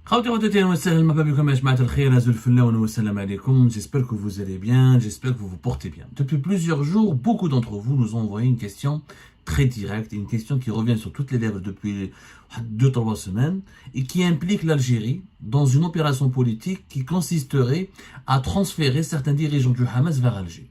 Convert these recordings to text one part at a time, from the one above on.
J'espère que vous allez bien, j'espère que vous vous portez bien. Depuis plusieurs jours, beaucoup d'entre vous nous ont envoyé une question très directe, une question qui revient sur toutes les lèvres depuis 2-3 semaines et qui implique l'Algérie dans une opération politique qui consisterait à transférer certains dirigeants du Hamas vers Alger.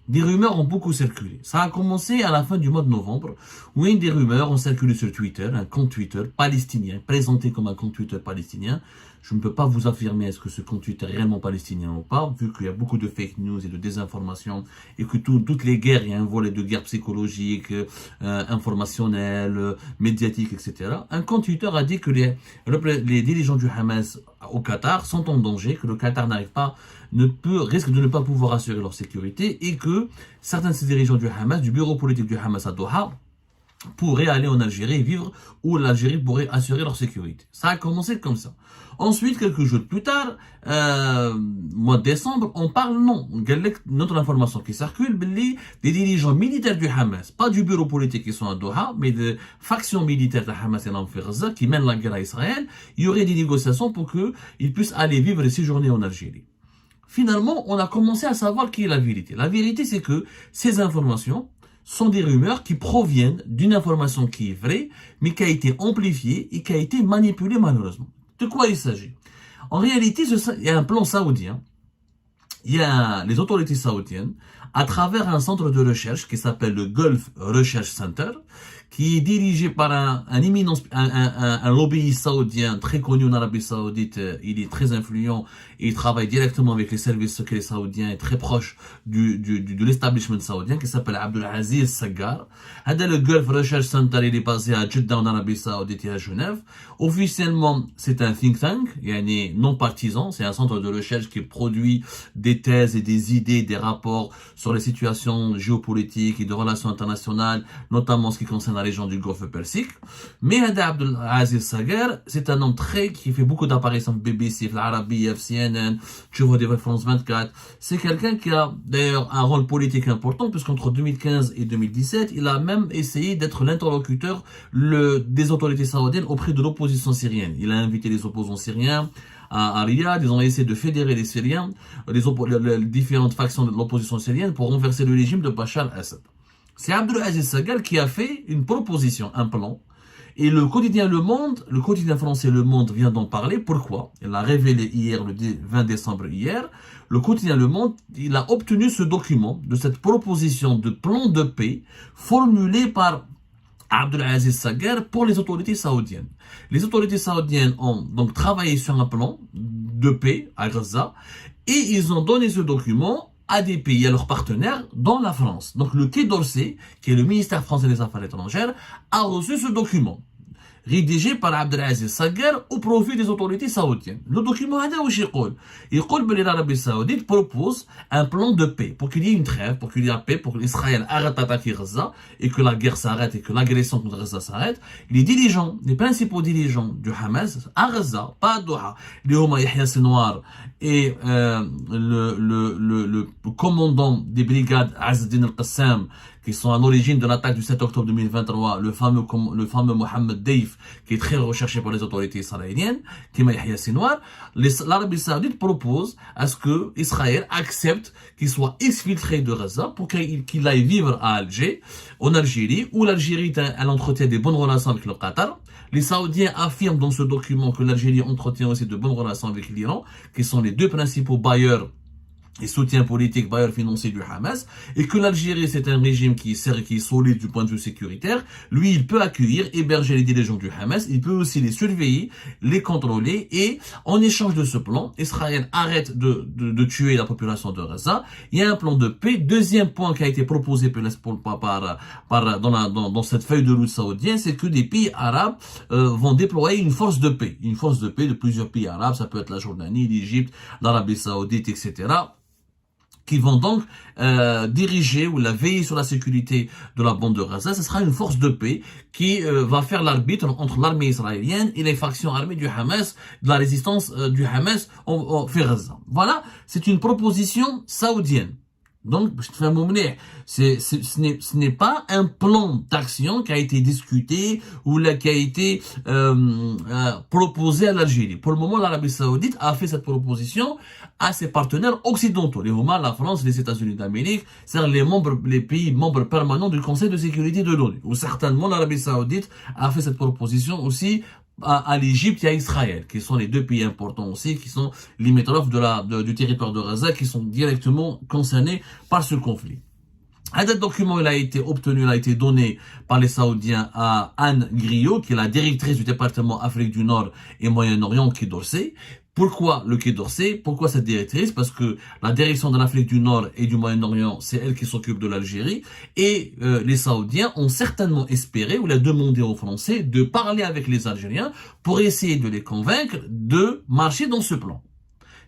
Des rumeurs ont beaucoup circulé. Ça a commencé à la fin du mois de novembre, où des rumeurs ont circulé sur Twitter, un compte Twitter palestinien, présenté comme un compte Twitter palestinien. Je ne peux pas vous affirmer est-ce que ce compte Twitter est réellement palestinien ou pas, vu qu'il y a beaucoup de fake news et de désinformation, et que toutes les guerres, il y a un volet de guerre psychologique, informationnelle, médiatique, etc. Un compte Twitter a dit que les dirigeants du Hamas au Qatar sont en danger, que le Qatar risque de ne pas pouvoir assurer leur sécurité et que certains de ces dirigeants du Hamas, du bureau politique du Hamas à Doha, pourraient aller en Algérie et vivre où l'Algérie pourrait assurer leur sécurité. Ça a commencé comme ça. Ensuite, quelques jours plus tard, mois de décembre, on parle non. Notre information qui circule, des dirigeants militaires du Hamas, pas du bureau politique qui sont à Doha, mais des factions militaires de Hamas et Gaza qui mènent la guerre à Israël, il y aurait des négociations pour qu'ils puissent aller vivre et séjourner en Algérie. Finalement, on a commencé à savoir qui est la vérité. La vérité, c'est que ces informations sont des rumeurs qui proviennent d'une information qui est vraie, mais qui a été amplifiée et qui a été manipulée malheureusement. De quoi il s'agit? En réalité, il y a un plan saoudien. Il y a les autorités saoudiennes, à travers un centre de recherche qui s'appelle le Gulf Research Center, qui est dirigé par un lobbyiste saoudien très connu en Arabie Saoudite. Il est très influent et il travaille directement avec les services secrets saoudiens et très proche de l'establishment saoudien qui s'appelle Abdelaziz Saggar. Le Gulf Research Center, il est basé à Jeddah en Arabie Saoudite et à Genève. Officiellement, c'est un think tank, non partisan. C'est un centre de recherche qui produit des thèses et des idées, des rapports sur les situations géopolitiques et de relations internationales, notamment ce qui concerne la région du Golfe Persique. Mais Abdelaziz Saggar, c'est un homme qui fait beaucoup d'apparitions de BBC, l'Arabie, CNN, tu vois des France 24. C'est quelqu'un qui a d'ailleurs un rôle politique important, puisqu'entre 2015 et 2017, il a même essayé d'être l'interlocuteur des autorités saoudiennes auprès de l'opposition syrienne. Il a invité les opposants syriens à Riyad, ils ont essayé de fédérer les Syriens, les différentes factions de l'opposition syrienne pour renverser le régime de Bachar al-Assad. C'est Abdelaziz Saggar qui a fait une proposition, un plan, et le quotidien français Le Monde vient d'en parler. Pourquoi? Il l'a révélé hier, le 20 décembre hier. Le quotidien Le Monde, il a obtenu ce document de cette proposition de plan de paix formulé par Abdelaziz Saggar pour les autorités saoudiennes. Les autorités saoudiennes ont donc travaillé sur un plan de paix à Gaza et ils ont donné ce document à des pays, à leurs partenaires, dans la France. Donc le Quai d'Orsay, qui est le ministère français des Affaires étrangères, a reçu ce document, rédigé par Abdelaziz Saggar au profit des autorités saoudiennes. Le document, l'Arabie Saoudite propose un plan de paix pour qu'il y ait une trêve, pour qu'il y ait la paix, pour que l'Israël arrête d'attaquer Gaza et que la guerre s'arrête et que l'agression contre Gaza s'arrête. Les principaux dirigeants du Hamas à Gaza, pas à Doha, Léoma Yahya Sinwar et le commandant des brigades Azz-Din al-Qassam, qui sont à l'origine de l'attaque du 7 octobre 2023, le fameux Mohamed Deif, qui est très recherché par les autorités israéliennes, qui est Yahya Sinwar. L'Arabie Saoudite propose à ce que Israël accepte qu'il soit exfiltré de Gaza pour qu'il aille vivre à Alger, en Algérie, où l'Algérie entretient des bonnes relations avec le Qatar. Les Saoudiens affirment dans ce document que l'Algérie entretient aussi de bonnes relations avec l'Iran, qui sont les deux principaux bailleurs et soutien politique, bailleur financier du Hamas, et que l'Algérie, c'est un régime qui est solide du point de vue sécuritaire. Lui, il peut accueillir, héberger les dirigeants du Hamas, il peut aussi les surveiller, les contrôler, et en échange de ce plan, Israël arrête de tuer la population de Gaza. Il y a un plan de paix. Deuxième point qui a été proposé dans cette feuille de route saoudienne, c'est que des pays arabes vont déployer une force de paix de plusieurs pays arabes, ça peut être la Jordanie, l'Égypte, l'Arabie Saoudite, etc., qui vont donc diriger ou la veiller sur la sécurité de la bande de Gaza. Ce sera une force de paix qui va faire l'arbitre entre l'armée israélienne et les factions armées du Hamas, de la résistance du Hamas en Gaza. Voilà, c'est une proposition saoudienne. Donc, ce n'est pas un plan d'action qui a été discuté ou là, qui a été proposé à l'Algérie. Pour le moment, l'Arabie Saoudite a fait cette proposition à ses partenaires occidentaux, les Romains, la France, les États-Unis d'Amérique, c'est-à-dire les pays membres permanents du Conseil de sécurité de l'ONU. Ou certainement, l'Arabie Saoudite a fait cette proposition aussi à l'Égypte et à Israël, qui sont les deux pays importants aussi, qui sont limitrophes du territoire de Gaza, qui sont directement concernés par ce conflit. Un document, il a été obtenu, il a été donné par les Saoudiens à Anne Griot, qui est la directrice du département Afrique du Nord et Moyen-Orient au Quai d'Orsay. Pourquoi le Quai d'Orsay? Pourquoi cette directrice? Parce que la direction de l'Afrique du Nord et du Moyen-Orient, c'est elle qui s'occupe de l'Algérie. Et les Saoudiens ont certainement espéré ou l'a demandé aux Français de parler avec les Algériens pour essayer de les convaincre de marcher dans ce plan.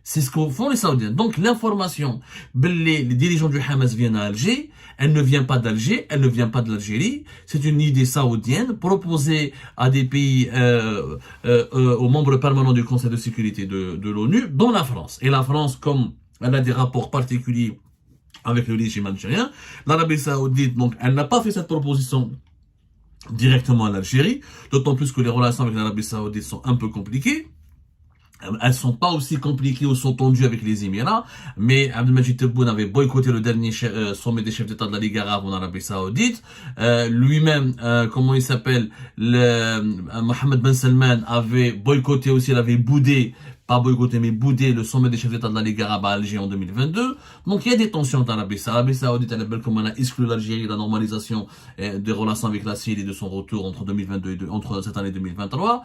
C'est ce que font les Saoudiens. Donc l'information, les dirigeants du Hamas viennent à Alger, elle ne vient pas d'Alger, elle ne vient pas de l'Algérie. C'est une idée saoudienne proposée à des pays, aux membres permanents du Conseil de sécurité de l'ONU, dont la France. Et la France, comme elle a des rapports particuliers avec le régime algérien, l'Arabie Saoudite, donc, elle n'a pas fait cette proposition directement à l'Algérie, d'autant plus que les relations avec l'Arabie Saoudite sont un peu compliquées. Elles sont pas aussi compliquées ou sont tendues avec les Émirats, mais Abdelmajid Tebboune avait boycotté le dernier sommet des chefs d'État de la Ligue arabe en Arabie Saoudite. Lui-même, comment il s'appelle, Mohammed Ben Salman avait boycotté aussi, il avait boudé, pas boycotté, mais boudé le sommet des chefs d'État de la Ligue arabe à Alger en 2022. Donc il y a des tensions dans l'Arabie Saoudite. Elle est belle comme on a exclu l'Algérie de la normalisation des relations avec la Syrie et de son retour entre 2022 et entre cette année 2023.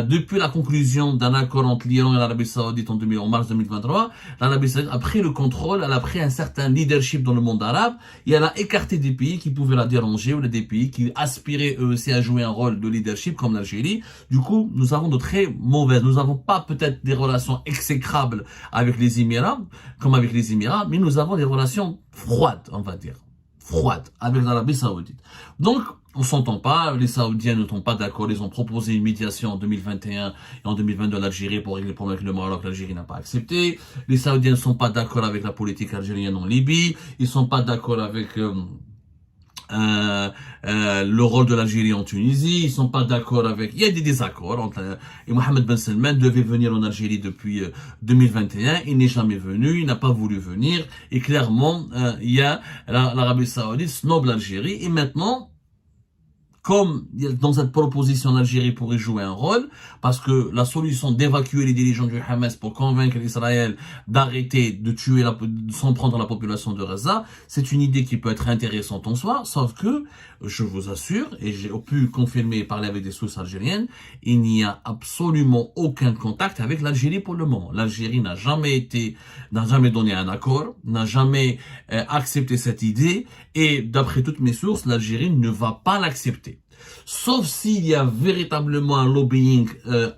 Depuis la conclusion d'un accord entre l'Iran et l'Arabie Saoudite en mars 2023, l'Arabie Saoudite a pris le contrôle, elle a pris un certain leadership dans le monde arabe et elle a écarté des pays qui pouvaient la déranger ou des pays qui aspiraient eux aussi à jouer un rôle de leadership comme l'Algérie. Du coup, nous avons de très mauvaises, nous n'avons pas peut-être des relations exécrables avec les Émirats, mais nous avons des relations froides, on va dire. Froides avec l'Arabie Saoudite. Donc, on s'entend pas, les Saoudiens ne sont pas d'accord, ils ont proposé une médiation en 2021 et en 2022 à l'Algérie pour régler le problème avec le Maroc, l'Algérie n'a pas accepté. Les Saoudiens ne sont pas d'accord avec la politique algérienne en Libye, ils sont pas d'accord avec le rôle de l'Algérie en Tunisie, ils sont pas d'accord avec, il y a des désaccords entre, et Mohammed Ben Salman devait venir en Algérie depuis 2021, il n'est jamais venu, il n'a pas voulu venir, et clairement, il y a l'Arabie Saoudite snob l'Algérie, et maintenant, comme dans cette proposition, l'Algérie pourrait jouer un rôle, parce que la solution d'évacuer les dirigeants du Hamas pour convaincre Israël d'arrêter de tuer, de s'en prendre la population de Gaza, c'est une idée qui peut être intéressante en soi, sauf que, je vous assure, et j'ai pu confirmer et parler avec des sources algériennes, il n'y a absolument aucun contact avec l'Algérie pour le moment. L'Algérie n'a jamais donné un accord, n'a jamais accepté cette idée, et d'après toutes mes sources, l'Algérie ne va pas l'accepter. Sauf s'il y a véritablement un lobbying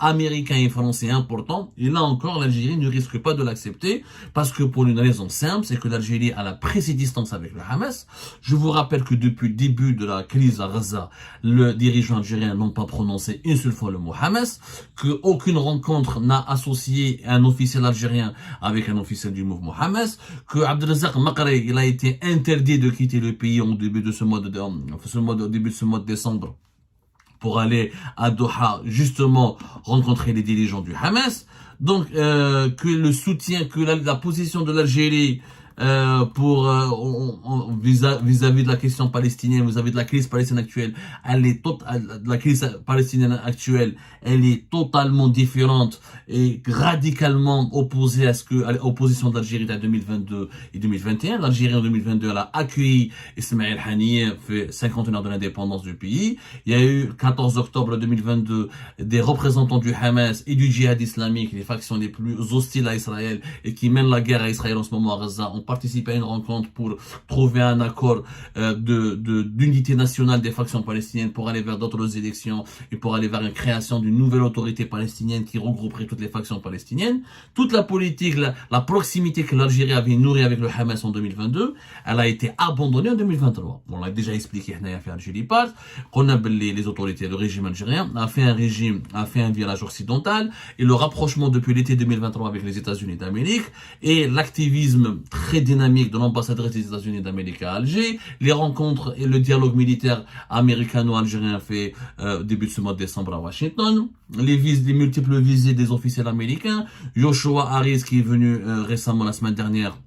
américain et français important, et là encore l'Algérie ne risque pas de l'accepter, parce que pour une raison simple, c'est que l'Algérie a la prise et distance avec le Hamas. Je vous rappelle que depuis le début de la crise à Gaza, les dirigeants algériens n'ont pas prononcé une seule fois le mot Hamas, qu'aucune rencontre n'a associé un officiel algérien avec un officiel du mouvement Hamas, que Abdelrazak Makrey, il a été interdit de quitter le pays au début de ce mois de décembre, pour aller à Doha, justement, rencontrer les dirigeants du Hamas. Donc, que le soutien, que la position de l'Algérie vis-à-vis de la question palestinienne, vis-à-vis de la crise palestinienne actuelle, la crise palestinienne actuelle, elle est totalement différente et radicalement opposée à aux positions d'Algérie en 2022 et 2021. L'Algérie en 2022, elle a accueilli Ismaël Haniyeh, fait 50 ans de l'indépendance du pays. Il y a eu, 14 octobre 2022, des représentants du Hamas et du djihad islamique, les factions les plus hostiles à Israël et qui mènent la guerre à Israël en ce moment à Gaza, ont participé à une rencontre pour trouver un accord d'unité nationale des factions palestiniennes pour aller vers d'autres élections et pour aller vers une création d'une nouvelle autorité palestinienne qui regrouperait toutes les factions palestiniennes. Toute la politique, la proximité que l'Algérie avait nourrie avec le Hamas en 2022, elle a été abandonnée en 2023. On l'a déjà expliqué, qu'on a les autorités, le régime algérien a fait un virage occidental et le rapprochement depuis l'été 2023 avec les États-Unis d'Amérique et l'activisme très très dynamique de l'ambassadrice des États-Unis d'Amérique à Alger, les rencontres et le dialogue militaire américano-algérien fait début de ce mois de décembre à Washington, les multiples visites des officiels américains, Joshua Harris qui est venu récemment la semaine dernière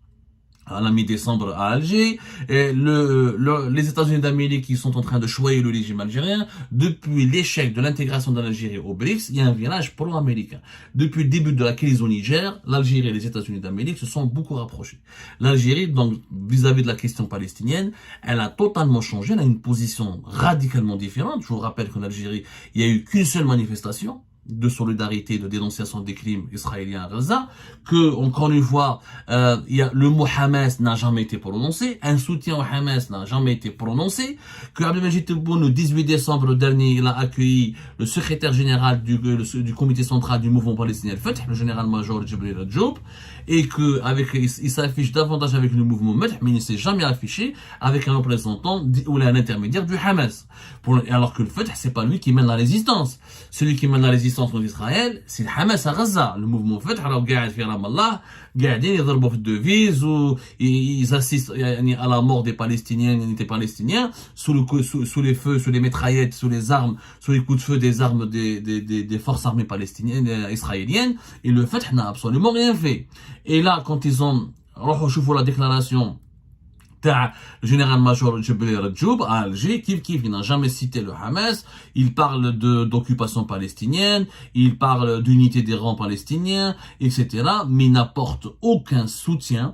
à la mi-décembre à Alger, et les États-Unis d'Amérique qui sont en train de choyer le régime algérien. Depuis l'échec de l'intégration de l'Algérie au BRICS, il y a un virage pro-américain. Depuis le début de la crise au Niger, l'Algérie et les États-Unis d'Amérique se sont beaucoup rapprochés. L'Algérie, donc, vis-à-vis de la question palestinienne, elle a totalement changé, elle a une position radicalement différente. Je vous rappelle qu'en Algérie, il n'y a eu qu'une seule manifestation de solidarité, de dénonciation des crimes israéliens à Gaza, que, encore une fois, le mot Hamas n'a jamais été prononcé, un soutien au Hamas n'a jamais été prononcé, que Abdelmajid Tebboune, le 18 décembre dernier, il a accueilli le secrétaire général du comité central du mouvement palestinien Al-Fatah, le général-major Djibril Rajoub, et que il s'affiche davantage avec le mouvement Fatah, mais il ne s'est jamais affiché avec un représentant ou un intermédiaire du Hamas. Alors que le Fatah, c'est pas lui qui mène la résistance. Celui qui mène la résistance en Israël, c'est le Hamas à Gaza. Le mouvement Fatah, alors قاعد في رام الله قاعدين يضربوا في الدevise ou ils assistent à la mort des Palestiniens et des Palestiniens sous les feux, sous les mitraillettes, sous les armes, sous les coups de feu des armes des forces armées palestiniennes, israéliennes. Et le Fatah n'a absolument rien fait. Et là, quand ils ont, alors je vois la déclaration le général-major Djibril Rajoub à Alger, il n'a jamais cité le Hamas, il parle d'occupation palestinienne, il parle d'unité des rangs palestiniens, etc., mais il n'apporte aucun soutien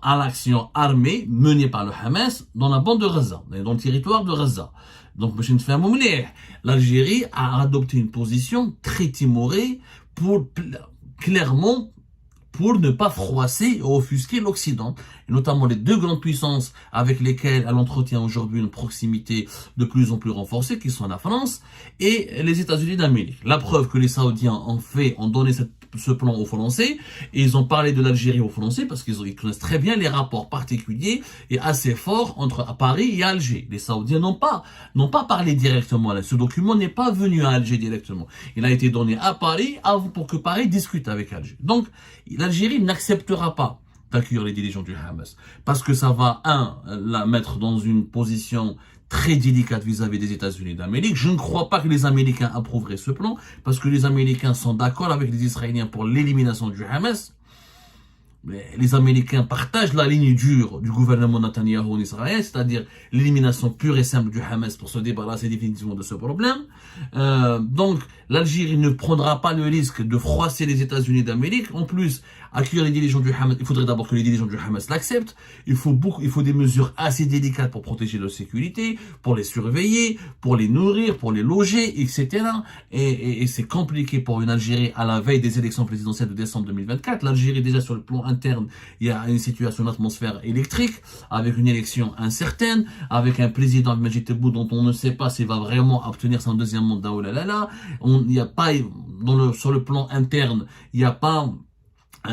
à l'action armée menée par le Hamas dans la bande de Gaza, dans le territoire de Gaza. Donc, l'Algérie a adopté une position très timorée clairement, pour ne pas froisser ou offusquer l'Occident, et notamment les deux grandes puissances avec lesquelles elle entretient aujourd'hui une proximité de plus en plus renforcée, qui sont la France et les États-Unis d'Amérique. La preuve que les Saoudiens ont donné ce plan aux Français, et ils ont parlé de l'Algérie aux Français parce qu'ils connaissent très bien les rapports particuliers et assez forts entre Paris et Alger. Les Saoudiens n'ont pas parlé directement là. Ce document n'est pas venu à Alger directement. Il a été donné à Paris pour que Paris discute avec Alger. Donc, l'Algérie n'acceptera pas d'accueillir les dirigeants du Hamas parce que ça va, la mettre dans une position très délicate vis-à-vis des États-Unis d'Amérique. Je ne crois pas que les Américains approuveraient ce plan parce que les Américains sont d'accord avec les Israéliens pour l'élimination du Hamas. Les Américains partagent la ligne dure du gouvernement Netanyahou en Israël, c'est-à-dire l'élimination pure et simple du Hamas pour se débarrasser définitivement de ce problème. Donc, l'Algérie ne prendra pas le risque de froisser les États-Unis d'Amérique. En plus, accueillir les dirigeants du Hamas, il faudrait d'abord que les dirigeants du Hamas l'acceptent. Il faut des mesures assez délicates pour protéger leur sécurité, pour les surveiller, pour les nourrir, pour les loger, etc. Et c'est compliqué pour une Algérie à la veille des élections présidentielles de décembre 2024. L'Algérie, déjà sur le plan interne, il y a une situation d'atmosphère électrique, avec une élection incertaine, avec un président Majid Tebboune dont on ne sait pas s'il va vraiment obtenir son deuxième mandat. Oh là là là. Il n'y a pas, sur le plan interne, il n'y a pas,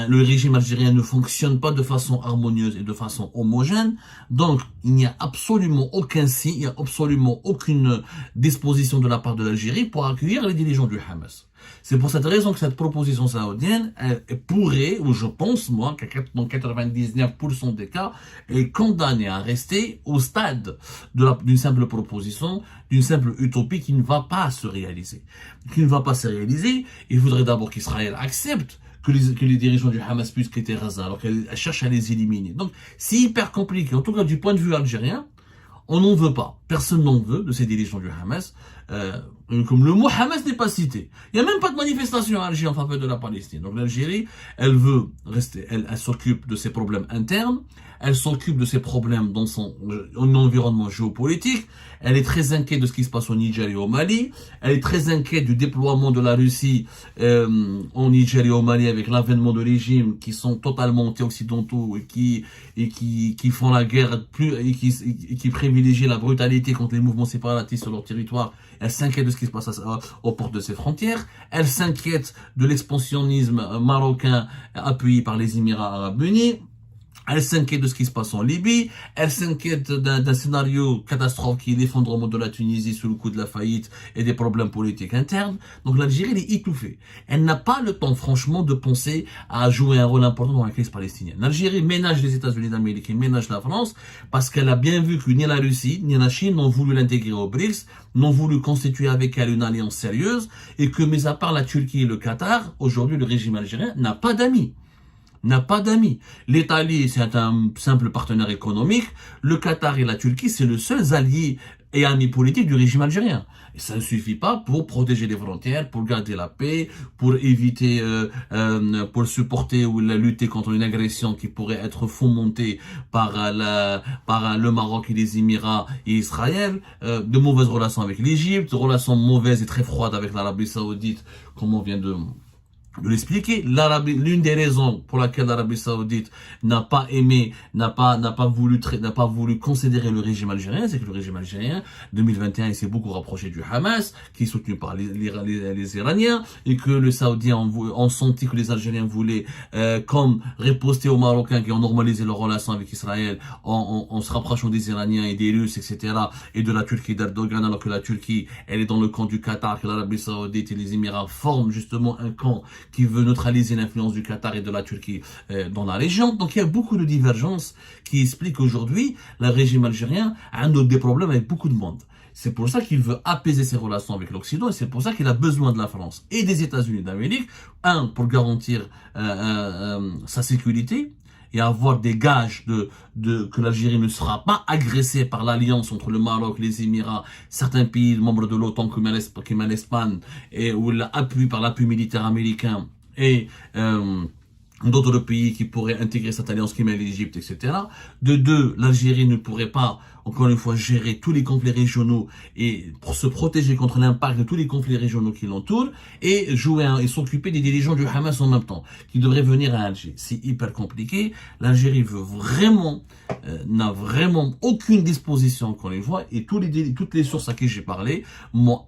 le régime algérien ne fonctionne pas de façon harmonieuse et de façon homogène. Donc, il n'y a absolument aucun signe, il n'y a absolument aucune disposition de la part de l'Algérie pour accueillir les dirigeants du Hamas. C'est pour cette raison que cette proposition saoudienne elle pourrait, ou je pense moi, que dans 99% des cas, est condamnée à rester au stade d'une simple proposition, d'une simple utopie qui ne va pas se réaliser. Il faudrait d'abord qu'Israël accepte que les dirigeants du Hamas puissent quitter Gaza, alors qu'elle cherche à les éliminer. Donc, c'est hyper compliqué. En tout cas, du point de vue algérien, on n'en veut pas. Personne n'en veut de ces dirigeants du Hamas. Comme le mot Hamas n'est pas cité. Il n'y a même pas de manifestation en Algérie en faveur de la Palestine. Donc l'Algérie, elle veut rester, elle s'occupe de ses problèmes internes, elle s'occupe de ses problèmes dans son environnement géopolitique, elle est très inquiète de ce qui se passe au Niger et au Mali, elle est très inquiète du déploiement de la Russie au Niger et au Mali avec l'avènement de régimes qui sont totalement anti-occidentaux et qui font la guerre et qui privilégient la brutalité contre les mouvements séparatistes sur leur territoire. Elle s'inquiète de ce qui se passe aux portes de ses frontières. Elle s'inquiète de l'expansionnisme marocain appuyé par les Émirats arabes unis. Elle s'inquiète de ce qui se passe en Libye. Elle s'inquiète d'un scénario catastrophe qui est l'effondrement de la Tunisie sous le coup de la faillite et des problèmes politiques internes. Donc l'Algérie, elle est étouffée. Elle n'a pas le temps, franchement, de penser à jouer un rôle important dans la crise palestinienne. L'Algérie ménage les États-Unis d'Amérique et ménage la France parce qu'elle a bien vu que ni la Russie ni la Chine n'ont voulu l'intégrer au BRICS, n'ont voulu constituer avec elle une alliance sérieuse, et que, mis à part la Turquie et le Qatar, aujourd'hui le régime algérien n'a pas d'amis. L'Italie, c'est un simple partenaire économique. Le Qatar et la Turquie, c'est le seul allié et ami politique du régime algérien. Et ça ne suffit pas pour protéger les frontières, pour garder la paix, pour éviter, pour supporter ou lutter contre une agression qui pourrait être fomentée par le Maroc et les Émirats et Israël, de mauvaises relations avec l'Égypte, relations mauvaises et très froides avec l'Arabie Saoudite, comme on vient de l'expliquer. L'une des raisons pour laquelle l'Arabie Saoudite n'a pas voulu considérer le régime algérien, c'est que le régime algérien, 2021, il s'est beaucoup rapproché du Hamas, qui est soutenu par les Iraniens, et que les Saoudiens ont senti que les Algériens voulaient, comme riposter aux Marocains qui ont normalisé leurs relations avec Israël, en se rapprochant des Iraniens et des Russes, etc., et de la Turquie d'Erdogan, alors que la Turquie, elle est dans le camp du Qatar, que l'Arabie Saoudite et les Émirats forment justement un camp qui veut neutraliser l'influence du Qatar et de la Turquie dans la région. Donc il y a beaucoup de divergences qui expliquent qu'aujourd'hui, le régime algérien a des problèmes avec beaucoup de monde. C'est pour ça qu'il veut apaiser ses relations avec l'Occident, et c'est pour ça qu'il a besoin de la France et des États-Unis d'Amérique, pour garantir sa sécurité et avoir des gages que l'Algérie ne sera pas agressée par l'alliance entre le Maroc, les Émirats, certains pays membres de l'OTAN comme l'Espagne, et où l'appui par l'appui militaire américain et d'autres pays qui pourraient intégrer cette alliance qui met l'Égypte, etc. De deux, l'Algérie ne pourrait pas, encore une fois, gérer tous les conflits régionaux et pour se protéger contre l'impact de tous les conflits régionaux qui l'entourent, et et s'occuper des dirigeants du Hamas en même temps, qui devraient venir à Alger. C'est hyper compliqué. L'Algérie n'a vraiment aucune disposition, encore une fois, et toutes les sources à qui j'ai parlé m'ont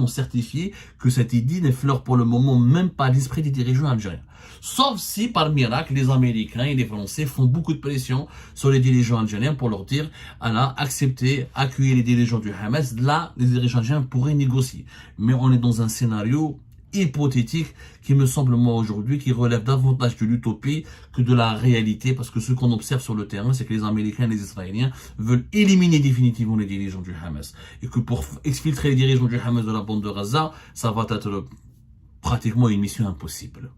certifié que cette idée n'effleure pour le moment même pas l'esprit des dirigeants algériens. Sauf si, par miracle, les Américains et les Français font beaucoup de pression sur les dirigeants algériens pour leur dire, accueillir les dirigeants du Hamas. Là, les dirigeants algériens pourraient négocier. Mais on est dans un scénario hypothétique qui me semble, moi, aujourd'hui, qui relève davantage de l'utopie que de la réalité, parce que ce qu'on observe sur le terrain, c'est que les Américains et les Israéliens veulent éliminer définitivement les dirigeants du Hamas. Et que pour exfiltrer les dirigeants du Hamas de la bande de Gaza, ça va être pratiquement une mission impossible.